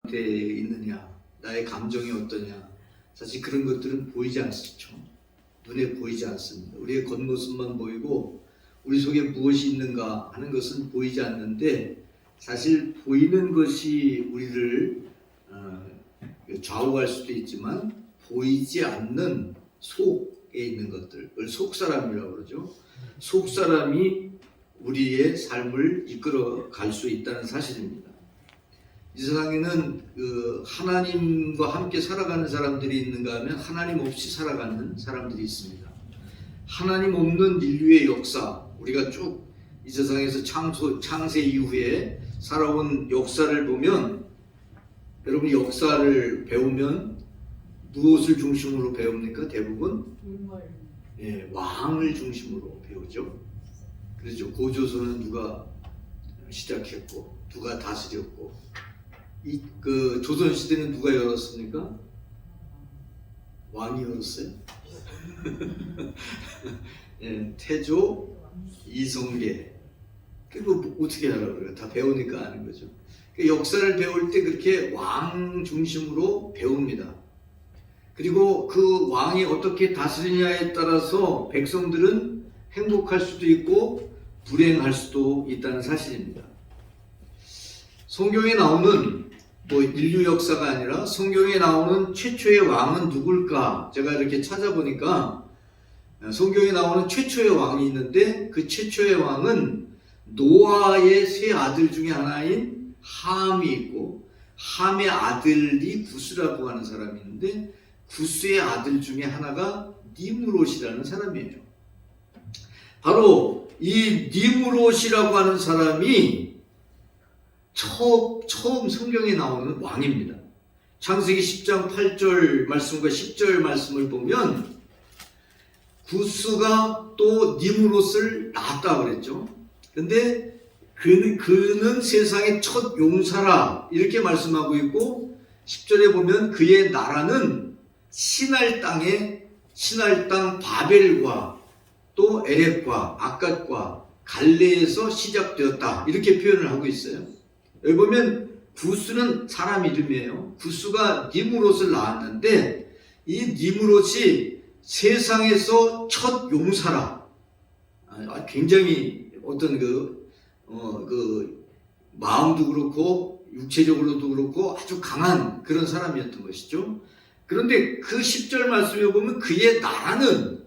돼 있느냐, 나의 감정이 어떠냐, 사실 그런 것들은 보이지 않죠. 눈에 보이지 않습니다. 우리의 겉모습만 보이고 우리 속에 무엇이 있는가 하는 것은 보이지 않는데, 사실 보이는 것이 우리를 좌우할 수도 있지만 보이지 않는 속에 있는 것들을 속사람이라고 그러죠. 속사람이 우리의 삶을 이끌어 갈 수 있다는 사실입니다. 이 세상에는 하나님과 함께 살아가는 사람들이 있는가 하면 하나님 없이 살아가는 사람들이 있습니다. 하나님 없는 인류의 역사, 우리가 쭉 이 세상에서 창세 이후에 살아온 역사를 보면, 여러분 역사를 배우면 무엇을 중심으로 배웁니까? 대부분 왕을 중심으로 배우죠. 그렇죠. 고조선은 누가 시작했고 누가 다스렸고, 그 조선 시대는 누가 열었습니까? 왕이 열었어요. 태조, 이성계. 그리고 어떻게 알아? 그래요? 다 배우니까 아는 거죠. 역사를 배울 때 그렇게 왕 중심으로 배웁니다. 그리고 그 왕이 어떻게 다스리냐에 따라서 백성들은 행복할 수도 있고 불행할 수도 있다는 사실입니다. 성경에 나오는 인류 역사가 아니라 성경에 나오는 최초의 왕은 누굴까? 제가 이렇게 찾아보니까 성경에 나오는 최초의 왕이 있는데, 그 최초의 왕은 노아의 세 아들 중에 하나인 함이 있고, 함의 아들이 구스라고 하는 사람이 있는데, 구스의 아들 중에 하나가 니므롯이라는 사람이에요. 바로 이 니므롯이라고 하는 사람이 처음 성경에 나오는 왕입니다. 창세기 10장 8절 말씀과 10절 말씀을 보면 구스가 또 니므롯을 낳았다고 그랬죠. 근데 그는 세상의 첫 용사라 이렇게 말씀하고 있고, 10절에 보면 그의 나라는 신할 땅 바벨과 또 에렉과 아갓과 갈레에서 시작되었다 이렇게 표현을 하고 있어요. 여기 보면 구스는 사람 이름이에요. 구스가 니므롯을 낳았는데, 이 니므롯이 세상에서 첫 용사라. 굉장히 어떤 마음도 그렇고 육체적으로도 그렇고 아주 강한 그런 사람이었던 것이죠. 그런데 그 10절 말씀에 보면 그의 나라는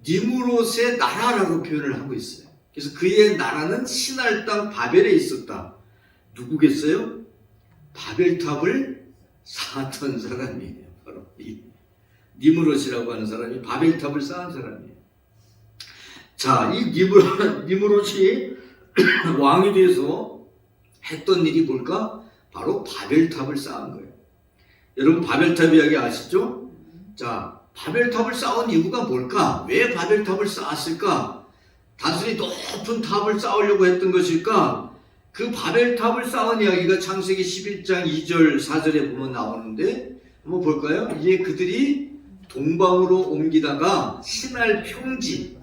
니므롯의 나라라고 표현을 하고 있어요. 그래서 그의 나라는 신할 땅 바벨에 있었다. 누구겠어요? 바벨탑을 쌓았던 사람이에요. 바로 이 니므롯이라고 하는 사람이 바벨탑을 쌓은 사람이에요. 자, 이 니므롯이 왕이 돼서 했던 일이 뭘까? 바로 바벨탑을 쌓은 거예요. 여러분 바벨탑 이야기 아시죠? 자, 바벨탑을 쌓은 이유가 뭘까? 왜 바벨탑을 쌓았을까? 단순히 높은 탑을 쌓으려고 했던 것일까? 그 바벨탑을 쌓은 이야기가 창세기 11장 2절 4절에 보면 나오는데, 한번 볼까요? 이제 그들이 동방으로 옮기다가 신할 평지,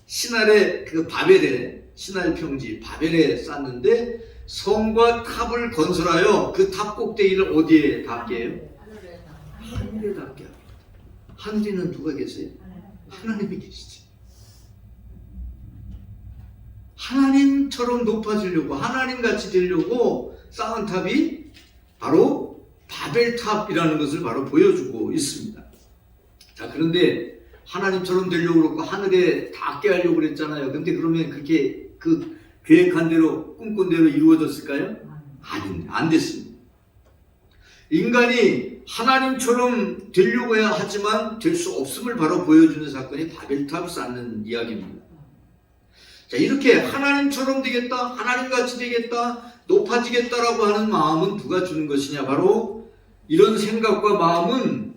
신할의 신할 평지 바벨에 쌓는데, 성과 탑을 건설하여 그 탑 꼭대기를 어디에 닿게 해요? 하늘에 닿게 합니다. 하늘에는 누가 계세요? 하나님이 계시지. 하나님처럼 높아지려고, 하나님같이 되려고 쌓은 탑이 바로 바벨탑이라는 것을 바로 보여주고 있습니다. 자, 그런데 하나님처럼 되려고 그러고 하늘에 닿게 하려고 그랬잖아요. 근데 그러면 그렇게 그 계획한 대로, 꿈꾼 대로 이루어졌을까요? 안 됐습니다. 인간이 하나님처럼 되려고 해야 하지만 될 수 없음을 바로 보여주는 사건이 바벨탑을 쌓는 이야기입니다. 자, 이렇게 하나님처럼 되겠다, 하나님같이 되겠다, 높아지겠다라고 하는 마음은 누가 주는 것이냐? 바로 이런 생각과 마음은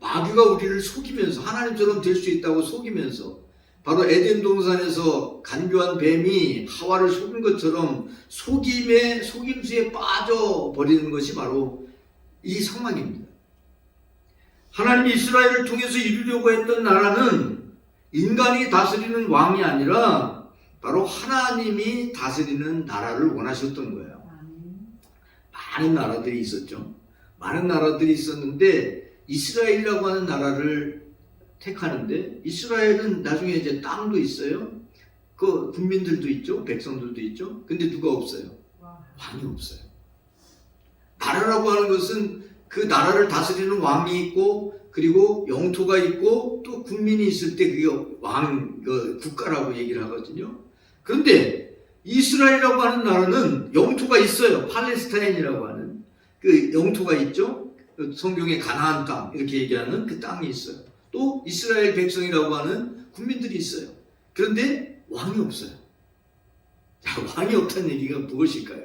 마귀가 우리를 속이면서, 하나님처럼 될 수 있다고 속이면서, 바로 에덴 동산에서 간교한 뱀이 하와를 속인 것처럼 속임수에 빠져버리는 것이 바로 이 상황입니다. 하나님이 이스라엘을 통해서 이루려고 했던 나라는 인간이 다스리는 왕이 아니라 바로 하나님이 다스리는 나라를 원하셨던 거예요. 많은 나라들이 있었죠. 많은 나라들이 있었는데 이스라엘이라고 하는 나라를 택하는데, 이스라엘은 나중에 이제 땅도 있어요. 그 국민들도 있죠. 백성들도 있죠. 근데 누가 없어요? 왕이 없어요. 나라라고 하는 것은 그 나라를 다스리는 왕이 있고, 그리고 영토가 있고, 또 국민이 있을 때 그게 국가라고 얘기를 하거든요. 그런데 이스라엘이라고 하는 나라는 영토가 있어요. 팔레스타인이라고 하는 그 영토가 있죠. 성경의 가나안 땅 이렇게 얘기하는 그 땅이 있어요. 또 이스라엘 백성이라고 하는 국민들이 있어요. 그런데 왕이 없어요. 자, 왕이 없다는 얘기가 무엇일까요?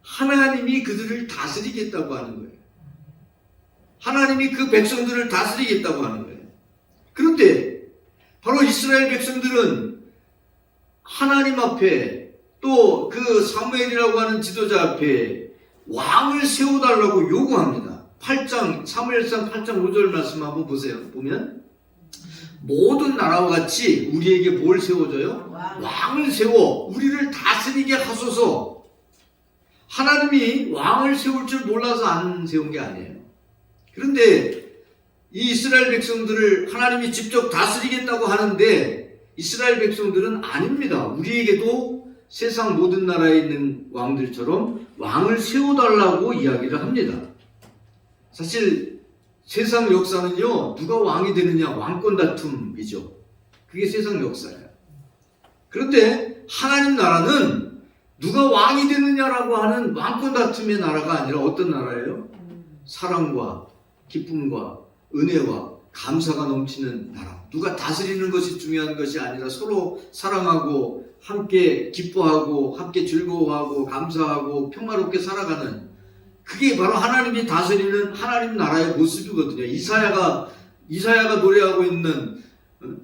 하나님이 그들을 다스리겠다고 하는 거예요. 하나님이 그 백성들을 다스리겠다고 하는 거예요. 그런데 바로 이스라엘 백성들은 하나님 앞에, 또 그 사무엘이라고 하는 지도자 앞에 왕을 세워달라고 요구합니다. 사무엘상 8장 5절 말씀 한번 보세요. 보면 모든 나라와 같이 우리에게 뭘 세워줘요? 왕을 세워 우리를 다스리게 하소서. 하나님이 왕을 세울 줄 몰라서 안 세운 게 아니에요. 그런데 이 이스라엘 백성들을 하나님이 직접 다스리겠다고 하는데 이스라엘 백성들은 아닙니다. 우리에게도 세상 모든 나라에 있는 왕들처럼 왕을 세워달라고 이야기를 합니다. 사실 세상 역사는요, 누가 왕이 되느냐, 왕권 다툼이죠. 그게 세상 역사예요. 그런데 하나님 나라는 누가 왕이 되느냐라고 하는 왕권 다툼의 나라가 아니라 어떤 나라예요? 사랑과 기쁨과 은혜와 감사가 넘치는 나라. 누가 다스리는 것이 중요한 것이 아니라 서로 사랑하고 함께 기뻐하고 함께 즐거워하고 감사하고 평화롭게 살아가는, 그게 바로 하나님이 다스리는 하나님 나라의 모습이거든요. 이사야가 노래하고 있는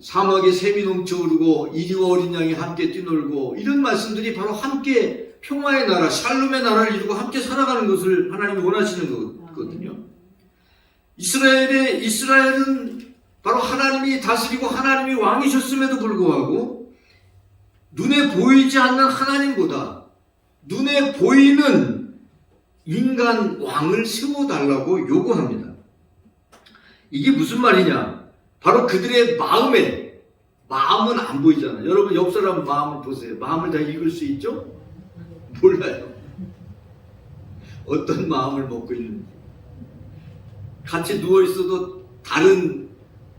사막에 샘이 넘쳐오르고 이리와 어린 양이 함께 뛰놀고, 이런 말씀들이 바로 함께 평화의 나라, 샬롬의 나라를 이루고 함께 살아가는 것을 하나님이 원하시는 거거든요. 이스라엘은 바로 하나님이 다스리고 하나님이 왕이셨음에도 불구하고 눈에 보이지 않는 하나님보다 눈에 보이는 인간 왕을 세워달라고 요구합니다. 이게 무슨 말이냐? 바로 그들의 마음은 안 보이잖아요. 여러분 옆 사람 마음을 보세요. 마음을 다 읽을 수 있죠? 몰라요. 어떤 마음을 먹고 있는지. 같이 누워있어도 다른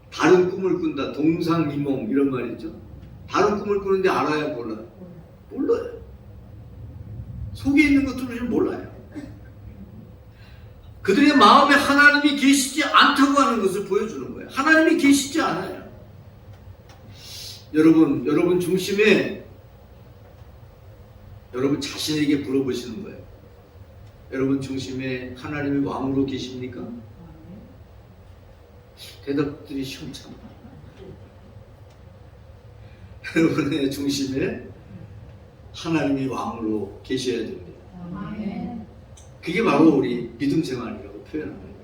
꿈을 꾼다. 동상이몽 이런 말이죠. 다른 꿈을 꾸는데 알아야 몰라요? 몰라요. 속에 있는 것들을 몰라요. 그들의 마음에 하나님이 계시지 않다고 하는 것을 보여주는 거예요. 하나님이 계시지 않아요. 여러분 중심에 여러분 자신에게 물어보시는 거예요. 여러분 중심에 하나님이 왕으로 계십니까? 대답들이 시원찮아. 여러분의 중심에 하나님이 왕으로 계셔야 됩니다. 그게 바로 우리 믿음 생활이라고 표현하는 거예요.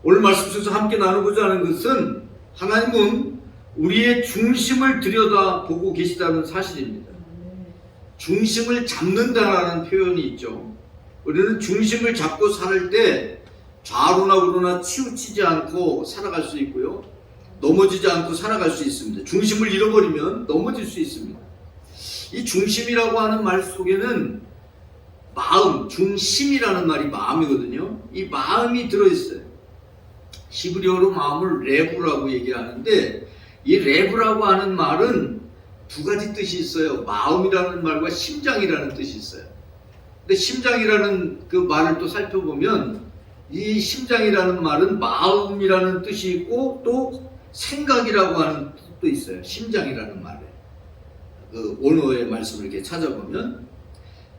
오늘 말씀 속에서 함께 나누고자 하는 것은 하나님은 우리의 중심을 들여다보고 계시다는 사실입니다. 중심을 잡는다라는 표현이 있죠. 우리는 중심을 잡고 살 때 좌로나 우로나 치우치지 않고 살아갈 수 있고요, 넘어지지 않고 살아갈 수 있습니다. 중심을 잃어버리면 넘어질 수 있습니다. 이 중심이라고 하는 말 속에는 마음, 중심이라는 말이 마음이거든요. 이 마음이 들어있어요. 히브리어로 마음을 레브라고 얘기하는데, 이 레브라고 하는 말은 두 가지 뜻이 있어요. 마음이라는 말과 심장이라는 뜻이 있어요. 근데 심장이라는 그 말을 또 살펴보면 이 심장이라는 말은 마음이라는 뜻이 있고 또 생각이라고 하는 뜻도 있어요. 심장이라는 말에 그 원어의 말씀을 이렇게 찾아보면,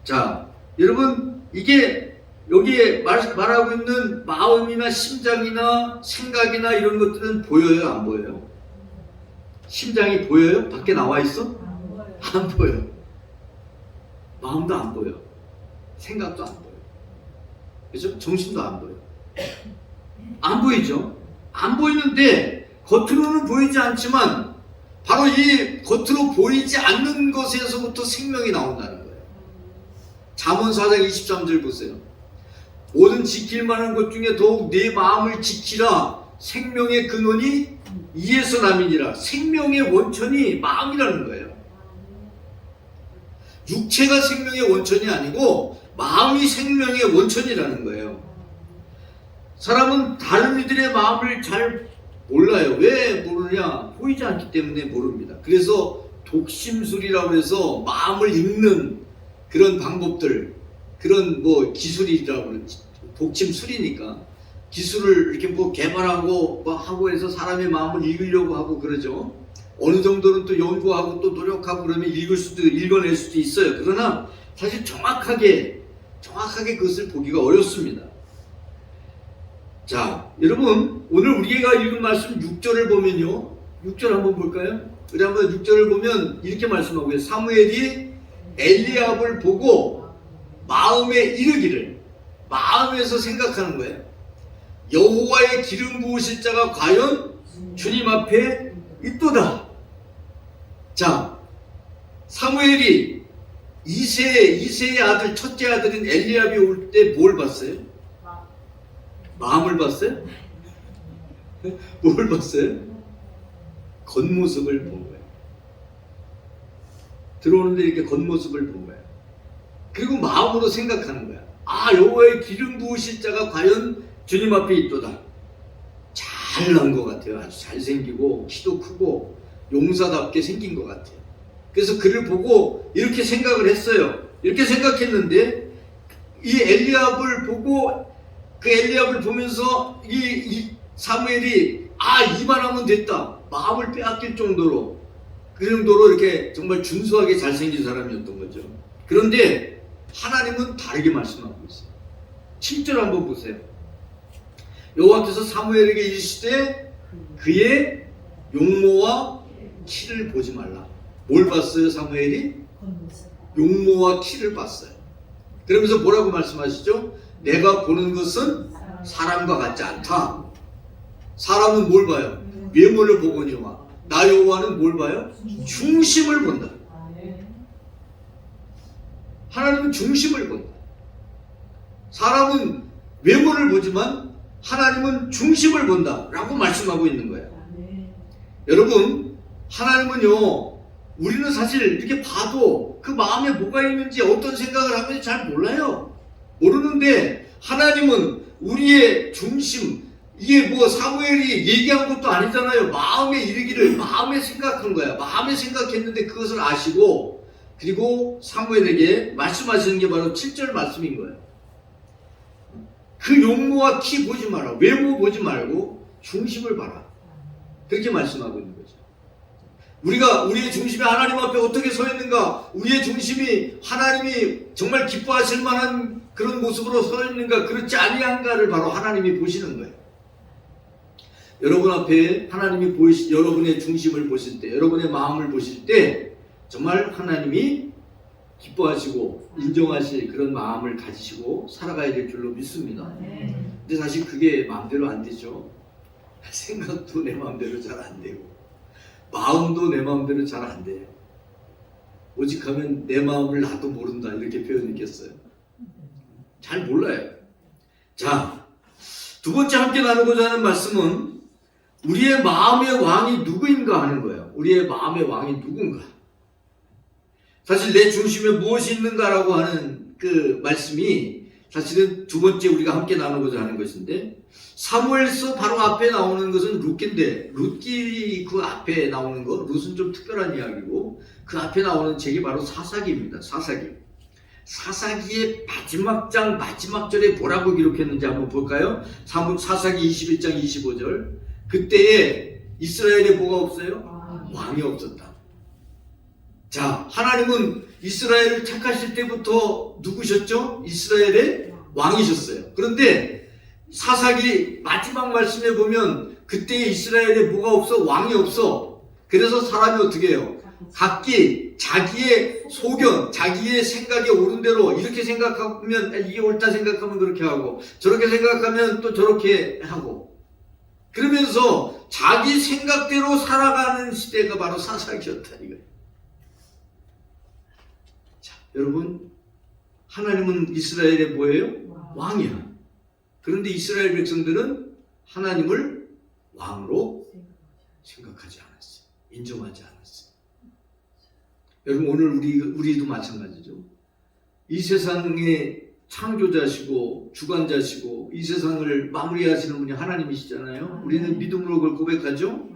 자 여러분, 이게 여기에 말하고 있는 마음이나 심장이나 생각이나 이런 것들은 보여요, 안 보여요? 심장이 보여요? 밖에 나와 있어? 안 보여. 마음도 안 보여. 생각도 안 보여. 그렇죠? 정신도 안 보여. 안 보이죠? 안 보이는데 겉으로는 보이지 않지만 바로 이 겉으로 보이지 않는 것에서부터 생명이 나온다는 거예요. 잠언 4장 23절 보세요. 모든 지킬 만한 것 중에 더욱 내 마음을 지키라. 생명의 근원이 이에서 남이니라. 생명의 원천이 마음이라는 거예요. 육체가 생명의 원천이 아니고 마음이 생명의 원천이라는 거예요. 사람은 다른 이들의 마음을 잘 몰라요. 왜 모르냐? 보이지 않기 때문에 모릅니다. 그래서 독심술이라고 해서 마음을 읽는 그런 방법들, 그런 뭐 기술이라고 그러지. 독심술이니까 기술을 이렇게 뭐 개발하고 뭐 하고 해서 사람의 마음을 읽으려고 하고 그러죠. 어느 정도는 또 연구하고 또 노력하고 그러면 읽어낼 수도 있어요. 그러나 사실 정확하게 그것을 보기가 어렵습니다. 자, 여러분, 오늘 우리가 읽은 말씀 6절을 보면요. 6절 한번 볼까요? 우리 한번 6절을 보면 이렇게 말씀하고 있어요. 사무엘이 엘리압을 보고 마음에 이르기를, 마음에서 생각하는 거예요. 여호와의 기름 부으실 자가 과연 주님 앞에 있도다. 자, 사무엘이 이새의 아들, 첫째 아들인 엘리압이 올 때 뭘 봤어요? 마음을 봤어요? 뭘 봤어요? 겉모습을 본 거예요. 들어오는데 이렇게 겉모습을 본 거예요. 그리고 마음으로 생각하는 거야. 아, 여호와의 기름 부으실 자가 과연 주님 앞에 있도다. 잘난 것 같아요. 아주 잘생기고 키도 크고 용사답게 생긴 것 같아요. 그래서 그를 보고 이렇게 생각을 했어요. 이렇게 생각했는데 이 엘리압을 보고 그 엘리압을 보면서 이 사무엘이 이만하면 됐다. 마음을 빼앗길 정도로 그 정도로 이렇게 정말 준수하게 잘생긴 사람이었던 거죠. 그런데 하나님은 다르게 말씀하고 있어요. 7절 한번 보세요. 여호와께서 사무엘에게 이르시되 그의 용모와 키를 보지 말라. 뭘 봤어요, 사무엘이? 용모와 키를 봤어요. 그러면서 뭐라고 말씀하시죠? 내가 보는 것은 사람과 같지 않다. 사람은 뭘 봐요? 외모를 보거니와 나 여호와는 뭘 봐요? 중심을 본다. 하나님은 중심을 본다. 사람은 외모를 보지만 하나님은 중심을 본다 라고 말씀하고 있는 거예요. 여러분, 하나님은요, 우리는 사실 이렇게 봐도 그 마음에 뭐가 있는지 어떤 생각을 하는지 잘 몰라요. 모르는데 하나님은 우리의 중심, 이게 뭐 사무엘이 얘기한 것도 아니잖아요. 마음에 이르기를 마음에 생각한 거야. 마음에 생각했는데 그것을 아시고 그리고 사무엘에게 말씀하시는 게 바로 7절 말씀인 거예요. 그 용모와 키 보지 마라. 외모 보지 말고 중심을 봐라. 그렇게 말씀하고 있는 거죠. 우리가 우리의 중심이 하나님 앞에 어떻게 서 있는가, 우리의 중심이 하나님이 정말 기뻐하실 만한 그런 모습으로 서 있는가, 그렇지 아니한가를 바로 하나님이 보시는 거예요. 여러분 앞에 하나님이 여러분의 중심을 보실 때, 여러분의 마음을 보실 때 정말 하나님이 기뻐하시고 인정하실 그런 마음을 가지시고 살아가야 될 줄로 믿습니다. 근데 사실 그게 마음대로 안 되죠. 생각도 내 마음대로 잘 안 되고 마음도 내 마음대로 잘 안 돼요. 오직 하면 내 마음을 나도 모른다 이렇게 표현했겠어요. 잘 몰라요. 자, 두 번째 함께 나누고자 하는 말씀은 우리의 마음의 왕이 누구인가 하는 거예요. 우리의 마음의 왕이 누군가. 사실 내 중심에 무엇이 있는가라고 하는 그 말씀이 사실은 두 번째 우리가 함께 나누고자 하는 것인데, 사무엘서 바로 앞에 나오는 것은 룻기인데, 룻기 그 앞에 나오는 것, 룻은 좀 특별한 이야기고 그 앞에 나오는 책이 바로 사사기입니다. 사사기의 마지막 장 마지막 절에 뭐라고 기록했는지 한번 볼까요? 사사기 21장 25절. 그때에 이스라엘에 뭐가 없어요? 왕이 없었다. 자, 하나님은 이스라엘을 택하실 때부터 누구셨죠? 이스라엘의 왕이셨어요. 그런데 사사기 마지막 말씀에 보면 그때 이스라엘에 뭐가 없어? 왕이 없어. 그래서 사람이 어떻게 해요? 각기 자기의 소견, 자기의 생각에 옳은 대로 이렇게 생각하면 이게 옳다 생각하면 그렇게 하고 저렇게 생각하면 또 저렇게 하고 그러면서 자기 생각대로 살아가는 시대가 바로 사사기였다 이거예요. 자, 여러분, 하나님은 이스라엘의 뭐예요? 왕이야. 그런데 이스라엘 백성들은 하나님을 왕으로 생각하지 않았어요. 인정하지 않았어요. 여러분 오늘 우리도 마찬가지죠. 이 세상의 창조자시고 주관자시고 이 세상을 마무리하시는 분이 하나님이시잖아요. 우리는 믿음으로 그걸 고백하죠.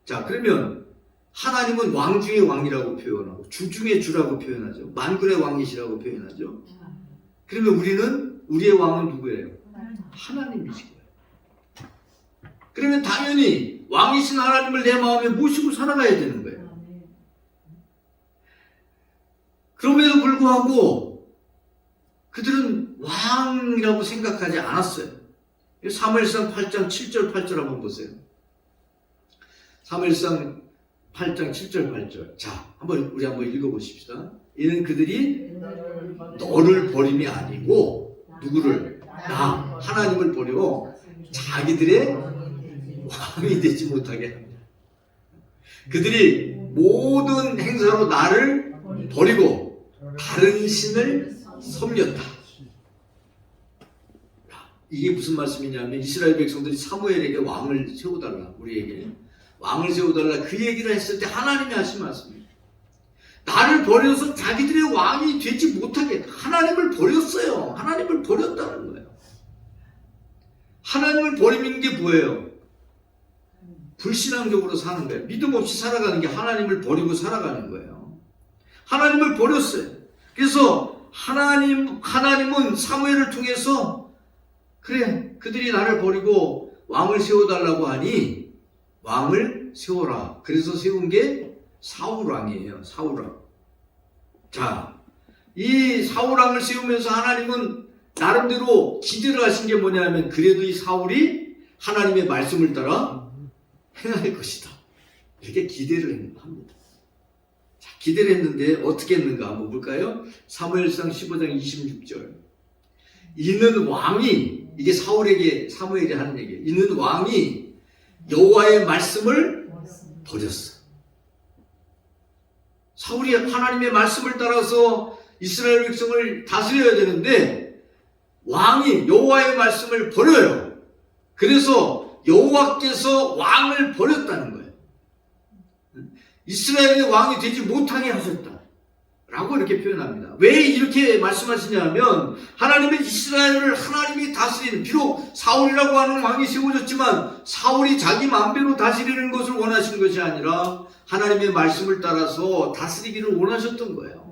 자, 그러면 하나님은 왕 중의 왕이라고 표현하고 주 중의 주라고 표현하죠. 만군의 왕이시라고 표현하죠. 그러면 우리의 왕은 누구예요? 하나님이시고요. 그러면 당연히 왕이신 하나님을 내 마음에 모시고 살아가야 되는 거예요. 그럼에도 불구하고 그들은 왕이라고 생각하지 않았어요. 사무엘상 8장 7절 8절 한번 보세요. 사무엘상 8장 7절 8절. 자, 우리 한번 읽어보십시다. 이는 그들이 너를 버림이 아니고 누구를? 나 하나님을 버리고 자기들의 왕이 되지 못하게 합니다. 그들이 모든 행사로 나를 버리고 다른 신을 섬겼다. 이게 무슨 말씀이냐면 이스라엘 백성들이 사무엘에게 왕을 세워달라, 우리에게 왕을 세워달라 그 얘기를 했을 때 하나님이 하신 말씀입니다. 나를 버려서 자기들의 왕이 되지 못하게 하나님을 버렸어요. 하나님을 버렸다는 거예요. 하나님을 버리는 게 뭐예요? 불신앙적으로 사는 거예요. 믿음 없이 살아가는 게 하나님을 버리고 살아가는 거예요. 하나님을 버렸어요. 그래서 하나님은 사무엘을 통해서 그래, 그들이 나를 버리고 왕을 세워달라고 하니 왕을 세워라. 그래서 세운 게 사울왕이에요. 사울왕. 자, 이 사울왕을 세우면서 하나님은 나름대로 기대를 하신 게 뭐냐면 그래도 이 사울이 하나님의 말씀을 따라 행할 것이다. 이렇게 기대를 합니다. 자, 기대를 했는데 어떻게 했는가 한번 볼까요? 사무엘상 15장 26절. 이는 왕이, 이게 사무엘이 하는 얘기예요. 이는 왕이 여호와의 말씀을 버렸어. 사울이 하나님의 말씀을 따라서 이스라엘 백성을 다스려야 되는데 왕이 여호와의 말씀을 버려요. 그래서 여호와께서 왕을 버렸다는 거예요. 이스라엘의 왕이 되지 못하게 하셨다 라고 이렇게 표현합니다. 왜 이렇게 말씀하시냐면 하나님의 이스라엘을 하나님이 다스리는, 비록 사울이라고 하는 왕이 세워졌지만 사울이 자기 마음대로 다스리는 것을 원하신 것이 아니라 하나님의 말씀을 따라서 다스리기를 원하셨던 거예요.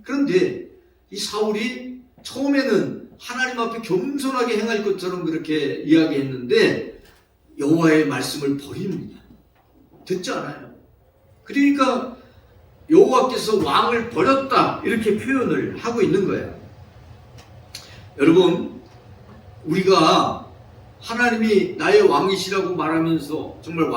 그런데 이 사울이 처음에는 하나님 앞에 겸손하게 행할 것처럼 그렇게 이야기했는데 여호와의 말씀을 버립니다. 듣지 않아요. 그러니까 여호와께서 왕을 버렸다 이렇게 표현을 하고 있는 거예요. 여러분, 우리가 하나님이 나의 왕이시라고 말하면서 정말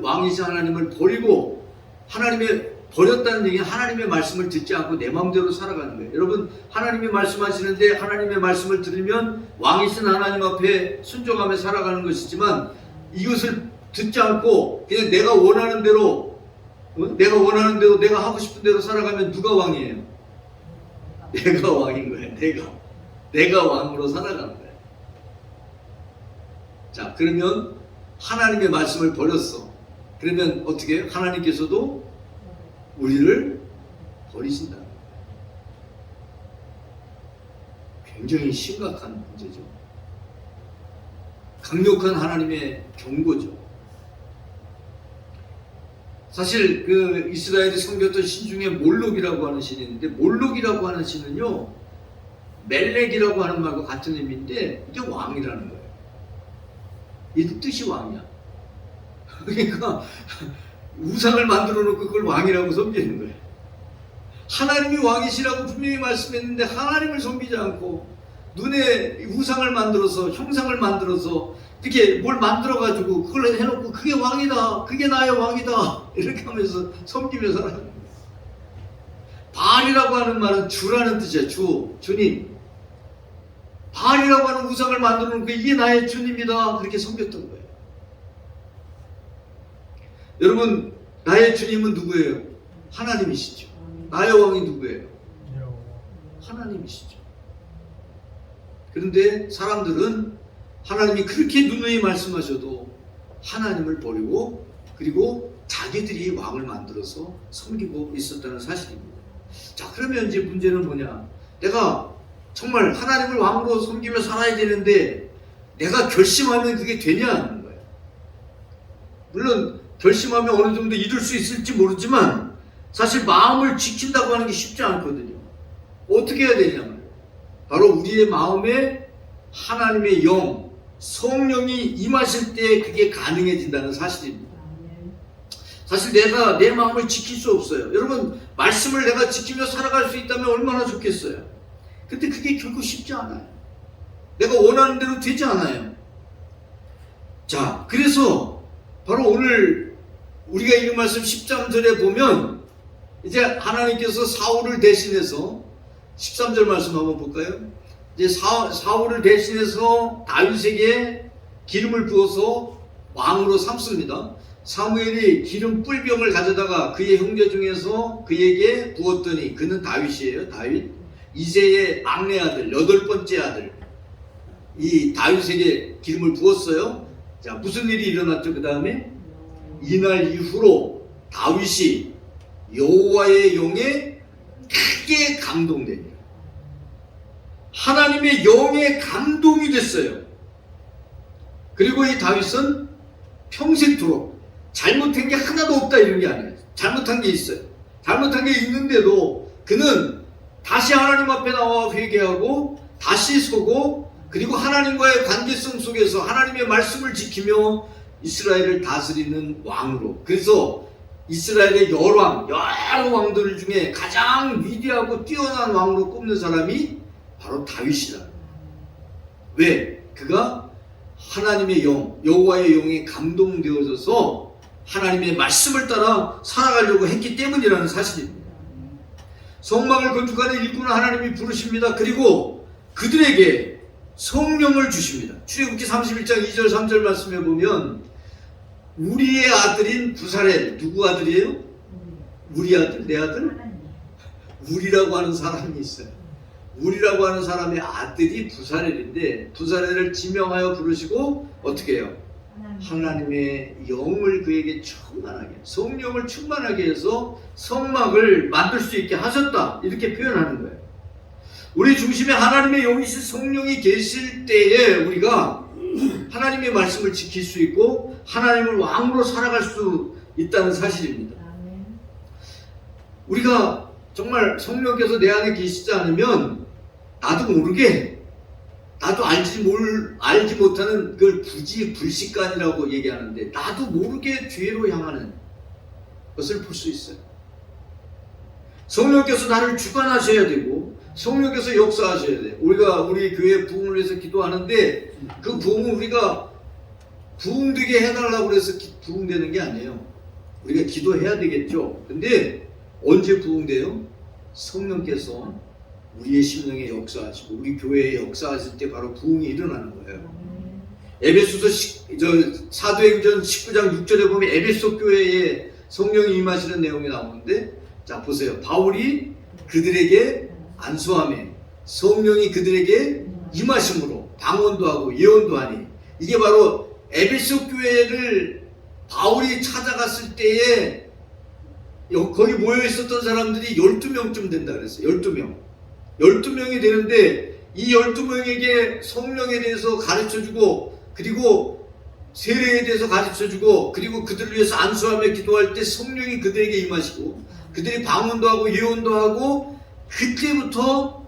왕이신 하나님을 버리고 하나님의 버렸다는 얘기는 하나님의 말씀을 듣지 않고 내 마음대로 살아가는 거예요. 여러분, 하나님이 말씀하시는데 하나님의 말씀을 들으면 왕이신 하나님 앞에 순종하며 살아가는 것이지만 이것을 듣지 않고 그냥 내가 원하는 대로 내가 하고 싶은 대로 살아가면 누가 왕이에요? 내가 왕인 거예요. 내가 왕으로 살아가는 거예요. 자, 그러면 하나님의 말씀을 버렸어. 그러면 어떻게 해요? 하나님께서도 우리를 버리신다. 굉장히 심각한 문제죠. 강력한 하나님의 경고죠. 사실 그 이스라엘이 섬겼던 신 중에 몰록이라고 하는 신이 있는데, 몰록이라고 하는 신은요 멜렉이라고 하는 말과 같은 의미인데 이게 왕이라는 거예요. 이 뜻이 왕이야. 그러니까 우상을 만들어 놓고 그걸 왕이라고 섬기는 거예요. 하나님이 왕이시라고 분명히 말씀했는데 하나님을 섬기지 않고 눈에 우상을 만들어서, 형상을 만들어서 이렇게 뭘 만들어가지고 그걸 해놓고 그게 왕이다, 그게 나의 왕이다 이렇게 하면서 섬기며 살아가는 거예요. 바알이라고 하는 말은 주라는 뜻이에요. 주님. 바알이라고 하는 우상을 만들어 놓고 이게 나의 주님이다 그렇게 섬겼던 거예요. 여러분, 나의 주님은 누구예요? 하나님이시죠. 나의 왕이 누구예요? 하나님이시죠. 그런데 사람들은 하나님이 그렇게 누누이 말씀하셔도 하나님을 버리고 그리고 자기들이 왕을 만들어서 섬기고 있었다는 사실입니다. 자, 그러면 이제 문제는 뭐냐? 내가 정말 하나님을 왕으로 섬기며 살아야 되는데 내가 결심하면 그게 되냐 하는 거예요. 물론 결심하면 어느 정도 이룰 수 있을지 모르지만 사실 마음을 지킨다고 하는 게 쉽지 않거든요. 어떻게 해야 되냐면 바로 우리의 마음에 하나님의 영, 성령이 임하실 때 그게 가능해진다는 사실입니다. 사실 내가 내 마음을 지킬 수 없어요. 여러분, 말씀을 내가 지키며 살아갈 수 있다면 얼마나 좋겠어요. 근데 그게 결코 쉽지 않아요. 내가 원하는 대로 되지 않아요. 자, 그래서 바로 오늘 우리가 읽은 말씀 13절에 보면 이제 하나님께서 사울을 대신해서 13절 말씀 한번 볼까요? 이제 사울을 대신해서 다윗에게 기름을 부어서 왕으로 삼습니다. 사무엘이 기름 뿔병을 가져다가 그의 형제 중에서 그에게 부었더니 그는 다윗이에요. 다윗. 이새의 막내 아들, 8번째 아들. 이 다윗에게 기름을 부었어요. 자, 무슨 일이 일어났죠? 그 다음에 이날 이후로 다윗이 여호와의 영에 크게 감동됩니다. 하나님의 영에 감동이 됐어요. 그리고 이 다윗은 평생토록 잘못한 게 하나도 없다 이런 게 아니에요. 잘못한 게 있어요. 잘못한 게 있는데도 그는 다시 하나님 앞에 나와 회개하고 다시 서고 그리고 하나님과의 관계성 속에서 하나님의 말씀을 지키며 이스라엘을 다스리는 왕으로, 그래서 이스라엘의 여러 왕들 중에 가장 위대하고 뛰어난 왕으로 꼽는 사람이 바로 다윗이다. 왜? 그가 하나님의 영, 여호와의 영에 감동되어져서 하나님의 말씀을 따라 살아가려고 했기 때문이라는 사실입니다. 성막을 건축하는 일꾼을 하나님이 부르십니다. 그리고 그들에게 성령을 주십니다. 출애굽기 31장 2절 3절 말씀에 보면 우리의 아들인 부살엘, 누구 아들이에요? 우리 아들, 내 아들? 우리라고 하는 사람이 있어요. 우리라고 하는 사람의 아들이 부살엘인데 부살엘을 지명하여 부르시고 어떻게 해요? 하나님의 영을 그에게 충만하게, 성령을 충만하게 해서 성막을 만들 수 있게 하셨다, 이렇게 표현하는 거예요. 우리 중심에 하나님의 영이신 성령이 계실 때에 우리가 하나님의 말씀을 지킬 수 있고 하나님을 왕으로 살아갈 수 있다는 사실입니다. 우리가 정말 성령께서 내 안에 계시지 않으면 나도 모르게, 나도 알지 못하는 그걸 부지불식간이라고 얘기하는데 나도 모르게 죄로 향하는 것을 볼 수 있어요. 성령께서 나를 주관하셔야 되고 성령께서 역사하셔야 돼요. 우리가 우리 교회 부흥을 위해서 기도하는데 그 부흥은 우리가 부흥되게 해달라고 해서 부흥되는 게 아니에요. 우리가 기도해야 되겠죠. 근데 언제 부흥돼요? 성령께서 우리의 심령에 역사하시고 우리 교회에 역사하실 때 바로 부흥이 일어나는 거예요. 에베소서 사도행전 19장 6절에 보면 에베소 교회에 성령이 임하시는 내용이 나오는데, 자 보세요. 바울이 그들에게 안수하며 성령이 그들에게 임하심으로 방언도 하고 예언도 하니, 이게 바로 에베소 교회를 바울이 찾아갔을 때에 거기 모여 있었던 사람들이 12명쯤 된다 그랬어요. 12명이 되는데 이 12명에게 성령에 대해서 가르쳐주고 그리고 세례에 대해서 가르쳐주고 그리고 그들을 위해서 안수하며 기도할 때 성령이 그들에게 임하시고 그들이 방언도 하고 예언도 하고, 그때부터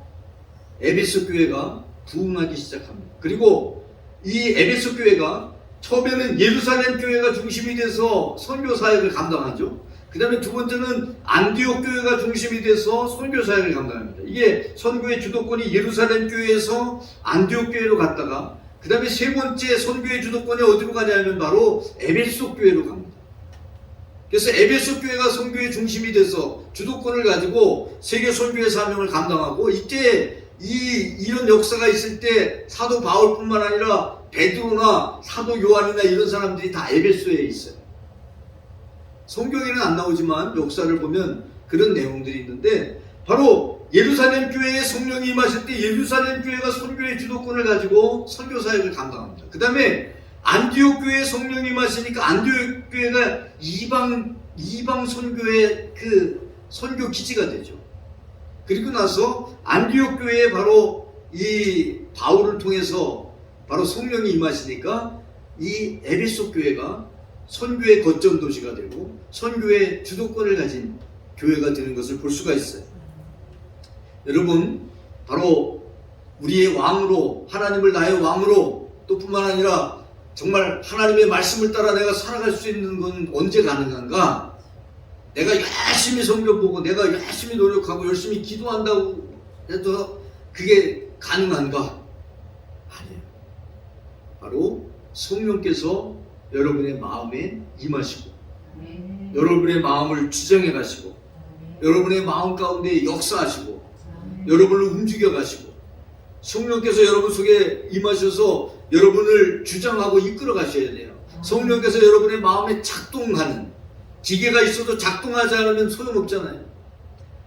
에베소 교회가 부흥하기 시작합니다. 그리고 이 에베소 교회가 처음에는 예루살렘 교회가 중심이 돼서 선교 사역을 감당하죠. 그 다음에 두 번째는 안디옥 교회가 중심이 돼서 선교 사역을 감당합니다. 이게 선교의 주도권이 예루살렘 교회에서 안디옥 교회로 갔다가 그 다음에 세 번째 선교의 주도권이 어디로 가냐면 바로 에베소 교회로 갑니다. 그래서 에베소 교회가 선교의 중심이 돼서 주도권을 가지고 세계 선교의 사명을 감당하고, 이때 이런 역사가 있을 때 사도 바울뿐만 아니라 베드로나 사도 요한이나 이런 사람들이 다 에베소에 있어요. 성경에는 안 나오지만 역사를 보면 그런 내용들이 있는데 바로 예루살렘 교회에 성령이 임하실 때 예루살렘 교회가 선교의 주도권을 가지고 선교 사역을 감당합니다. 그 다음에 안디옥 교회에 성령이 임하시니까 안디옥 교회가 이방 선교의 그 선교 기지가 되죠. 그리고 나서 안디옥 교회에 바로 이 바울을 통해서 바로 성령이 임하시니까 이 에베소 교회가 선교의 거점 도시가 되고 선교의 주도권을 가진 교회가 되는 것을 볼 수가 있어요. 여러분, 바로 우리의 왕으로, 하나님을 나의 왕으로, 또 뿐만 아니라 정말 하나님의 말씀을 따라 내가 살아갈 수 있는 건 언제 가능한가? 내가 열심히 성경 보고 내가 열심히 노력하고 열심히 기도한다고 해도 그게 가능한가? 아니에요. 바로 성령께서 여러분의 마음에 임하시고 여러분의 마음을 주장해 가시고 여러분의 마음 가운데 역사하시고 여러분을 움직여 가시고 성령께서 여러분 속에 임하셔서 여러분을 주장하고 이끌어 가셔야 돼요. 성령께서 여러분의 마음에 작동하는, 기계가 있어도 작동하지 않으면 소용없잖아요.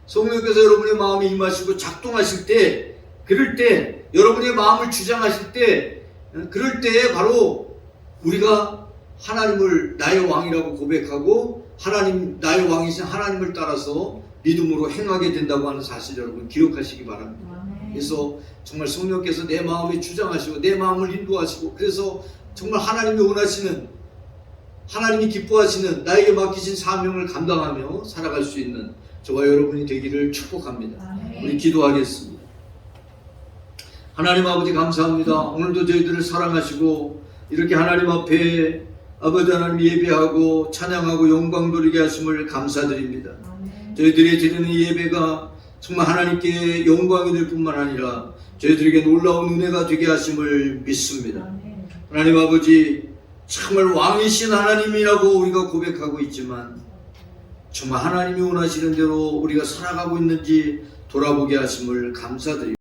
성령께서 여러분의 마음에 임하시고 작동하실 때, 그럴 때 여러분의 마음을 주장하실 때, 그럴 때에 바로 우리가 하나님을 나의 왕이라고 고백하고 하나님, 나의 왕이신 하나님을 따라서 믿음으로 행하게 된다고 하는 사실 여러분 기억하시기 바랍니다. 그래서 정말 성령께서 내 마음에 주장하시고 내 마음을 인도하시고, 그래서 정말 하나님이 원하시는, 하나님이 기뻐하시는 나에게 맡기신 사명을 감당하며 살아갈 수 있는 저와 여러분이 되기를 축복합니다. 우리 기도하겠습니다. 하나님 아버지 감사합니다. 오늘도 저희들을 사랑하시고 이렇게 하나님 앞에 아버지 하나님 예배하고 찬양하고 영광 돌리게 하심을 감사드립니다. 저희들이 드리는 예배가 정말 하나님께 영광이 될 뿐만 아니라 저희들에게 놀라운 은혜가 되게 하심을 믿습니다. 하나님 아버지, 정말 왕이신 하나님이라고 우리가 고백하고 있지만 정말 하나님이 원하시는 대로 우리가 살아가고 있는지 돌아보게 하심을 감사드립니다.